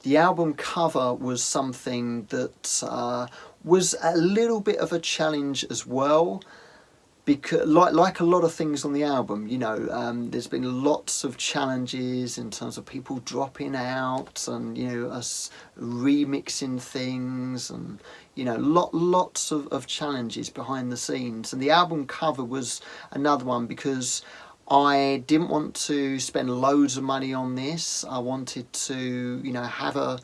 the album cover was something that was a little bit of a challenge as well, because like a lot of things on the album, you know, there's been lots of challenges in terms of people dropping out, and you know, us remixing things, and you know, lots of challenges behind the scenes. And the album cover was another one, because I didn't want to spend loads of money on this. I wanted to, you know, have a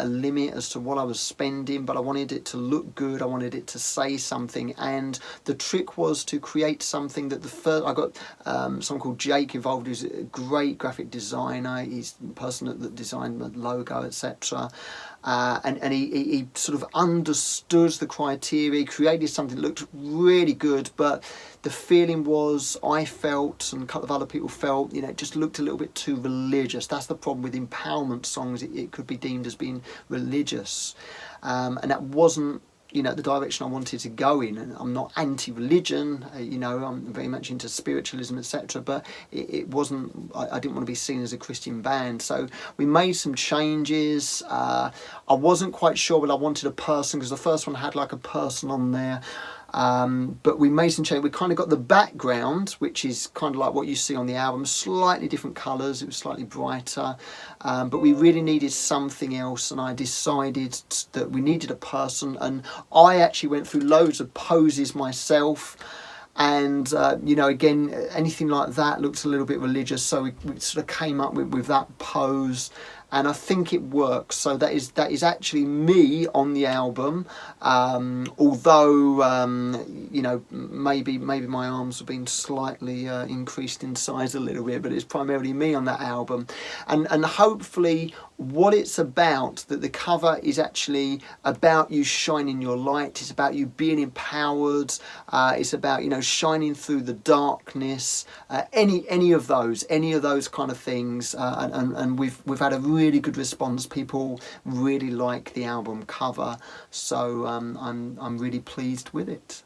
limit as to what I was spending, but I wanted it to look good. I wanted it to say something, and the trick was to create something that I got someone called Jake involved, who's a great graphic designer. He's the person that designed the logo, etc. And he sort of understood the criteria, created something that looked really good, but the feeling was, I felt, and a couple of other people felt, you know, it just looked a little bit too religious. That's the problem with empowerment songs. It could be deemed as being religious. And that wasn't, you know, the direction I wanted to go in. And I'm not anti-religion, you know, I'm very much into spiritualism, etc. But it wasn't, I didn't want to be seen as a Christian band. So we made some changes. I wasn't quite sure whether I wanted a person, because the first one had like a person on there. But we made some change. We kind of got the background, which is kind of like what you see on the album, slightly different colours. It was slightly brighter, but we really needed something else, and I decided that we needed a person. And I actually went through loads of poses myself, and you know, again, anything like that looked a little bit religious, so we sort of came up with that pose. And I think it works. So that is actually me on the album. Although you know, maybe my arms have been slightly increased in size a little bit, but it's primarily me on that album. And hopefully what it's about, that the cover is actually about you shining your light. It's about you being empowered. It's about, you know, shining through the darkness. Any of those kind of things. And we've had a really good response. People really like the album cover, so I'm really pleased with it.